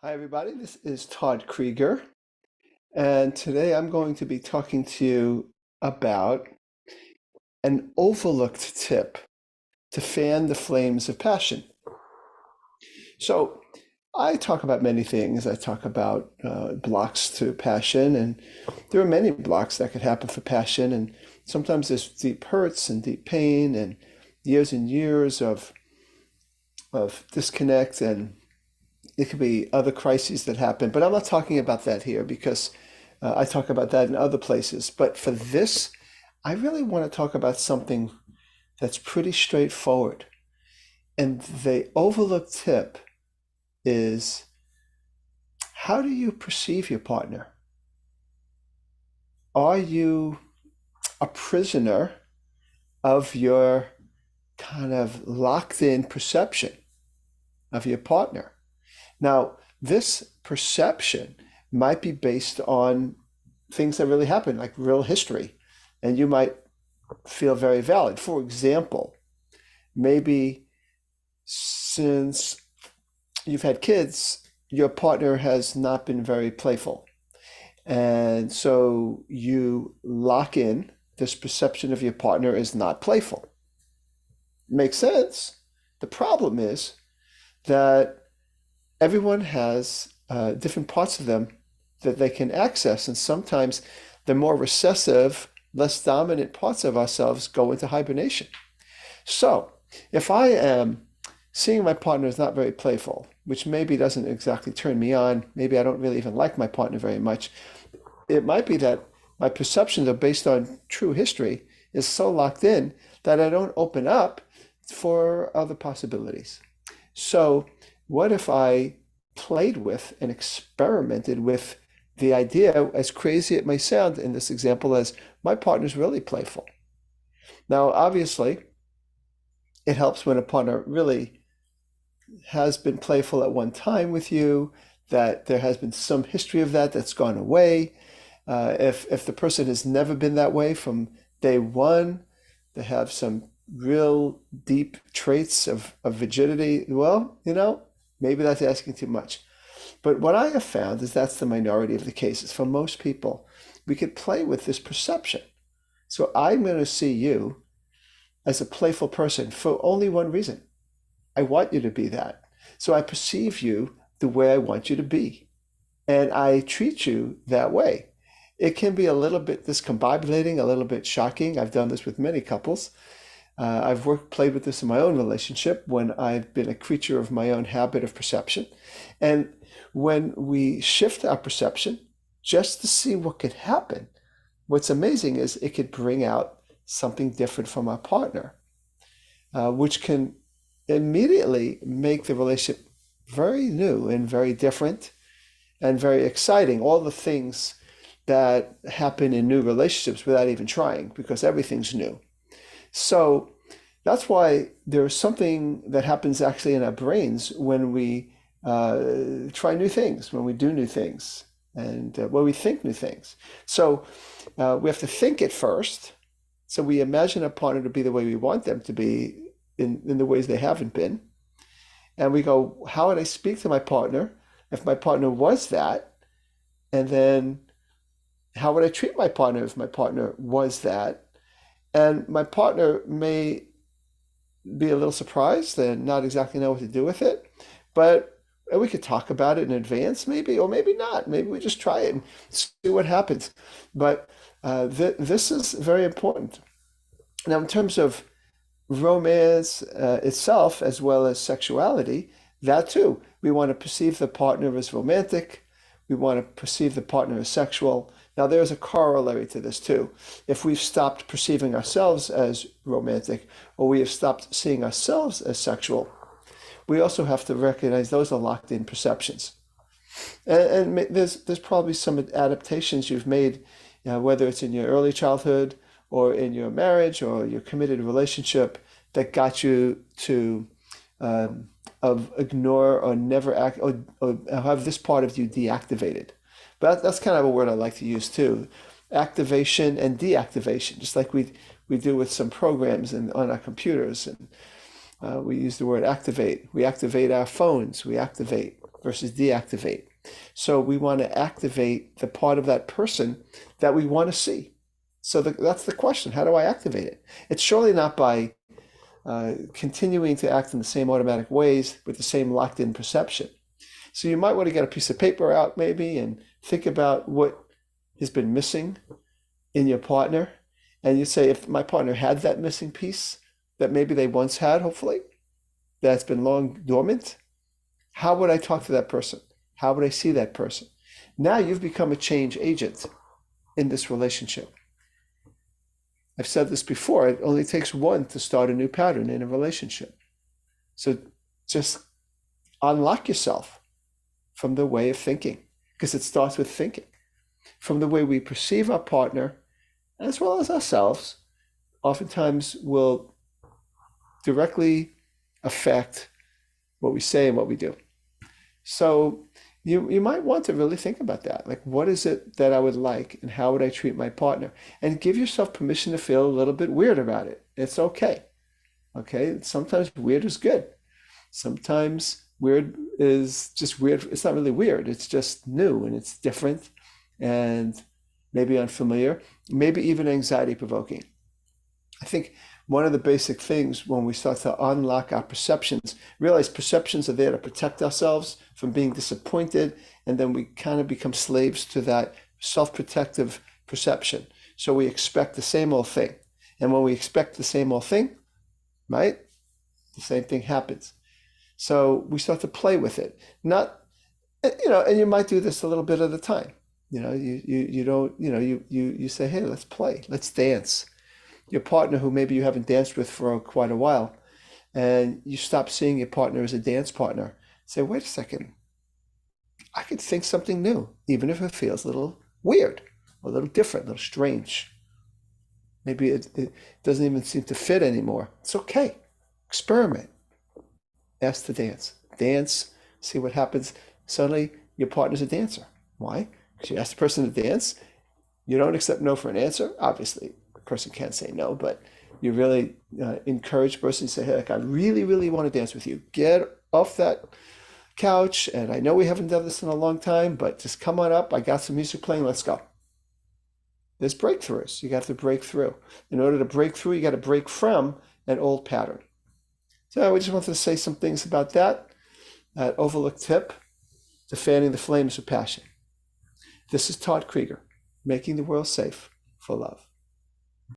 Hi, everybody. This is Todd Creager, and today I'm going to be talking to you about an overlooked tip to fan the flames of passion. So, I talk about many things. I talk about blocks to passion, and there are many blocks that could happen for passion, and sometimes there's deep hurts and deep pain, and years of disconnect, and it could be other crises that happen, but I'm not talking about that here because I talk about that in other places. But for this, I really want to talk about something that's pretty straightforward. And the overlooked tip is, how do you perceive your partner? Are you a prisoner of your kind of locked in perception of your partner? Now, this perception might be based on things that really happen, like real history, and you might feel very valid. For example, maybe since you've had kids, your partner has not been very playful. And so you lock in this perception of your partner is not playful. Makes sense. The problem is that everyone has different parts of them that they can access, and sometimes the more recessive, less dominant parts of ourselves go into hibernation. So, if I am seeing my partner is not very playful, which maybe doesn't exactly turn me on, maybe I don't really even like my partner very much, it might be that my perceptions are based on true history is so locked in that I don't open up for other possibilities. So, what if I played with and experimented with the idea, as crazy it may sound in this example, as my partner's really playful? Now, obviously, it helps when a partner really has been playful at one time with you, that there has been some history of that that's gone away. If the person has never been that way from day one, they have some real deep traits of rigidity, well, maybe that's asking too much. But what I have found is that's the minority of the cases. For most people, we could play with this perception. So I'm going to see you as a playful person for only one reason. I want you to be that. So I perceive you the way I want you to be. And I treat you that way. It can be a little bit discombobulating, a little bit shocking. I've done this with many couples. I've played with this in my own relationship when I've been a creature of my own habit of perception. And when we shift our perception just to see what could happen, what's amazing is it could bring out something different from our partner, which can immediately make the relationship very new and very different and very exciting. All the things that happen in new relationships without even trying, because everything's new. So that's why there's something that happens actually in our brains when we try new things, when we do new things, and when we think new things. So we have to think it first. So we imagine a partner to be the way we want them to be in the ways they haven't been. And we go, how would I speak to my partner if my partner was that? And then how would I treat my partner if my partner was that? And my partner may be a little surprised and not exactly know what to do with it, but we could talk about it in advance, maybe, or maybe not. Maybe we just try it and see what happens. But this is very important. Now, in terms of romance itself, as well as sexuality, that too, we want to perceive the partner as romantic. We want to perceive the partner as sexual. Now, there's a corollary to this too. If we've stopped perceiving ourselves as romantic, or we have stopped seeing ourselves as sexual, we also have to recognize those are locked in perceptions. And there's probably some adaptations you've made, whether it's in your early childhood or in your marriage or your committed relationship, that got you to ignore or never act or have this part of you deactivated. But that's kind of a word I like to use too. Activation and deactivation, just like we do with some programs on our computers. And we use the word activate. We activate our phones. We activate versus deactivate. So we want to activate the part of that person that we want to see. So that's the question. How do I activate it? It's surely not by continuing to act in the same automatic ways with the same locked-in perception. So you might want to get a piece of paper out maybe and think about what has been missing in your partner. And you say, if my partner had that missing piece that maybe they once had, hopefully, that's been long dormant, how would I talk to that person? How would I see that person? Now you've become a change agent in this relationship. I've said this before, it only takes one to start a new pattern in a relationship. So just unlock yourself from the way of thinking, because it starts with thinking. From the way we perceive our partner, as well as ourselves, oftentimes will directly affect what we say and what we do. So you might want to really think about that. Like, what is it that I would like and how would I treat my partner? And give yourself permission to feel a little bit weird about it. It's okay. Okay? Sometimes weird is good. Sometimes weird is just weird. It's not really weird. It's just new and it's different and maybe unfamiliar, maybe even anxiety provoking. I think one of the basic things when we start to unlock our perceptions, realize perceptions are there to protect ourselves from being disappointed, and then we kind of become slaves to that self-protective perception. So we expect the same old thing. And when we expect the same old thing, right, the same thing happens. So we start to play with it. Not, and you might do this a little bit at a time. You don't, you say, hey, let's play, let's dance. Your partner who maybe you haven't danced with for quite a while, and you stop seeing your partner as a dance partner. Say, wait a second, I could think something new, even if it feels a little weird, a little different, a little strange. Maybe it doesn't even seem to fit anymore. It's okay. Experiment. Ask to dance. Dance, see what happens. Suddenly, your partner's a dancer. Why? Because you ask the person to dance. You don't accept no for an answer. Obviously, the person can't say no, but you really encourage the person to say, hey, like, I really, really want to dance with you. Get off that couch, and I know we haven't done this in a long time, but just come on up. I got some music playing. Let's go. There's breakthroughs. You have to break through. In order to break through, you got to break from an old pattern. So we just wanted to say some things about that overlook tip to fanning the flames of passion. This is Todd Creager, making the world safe for love.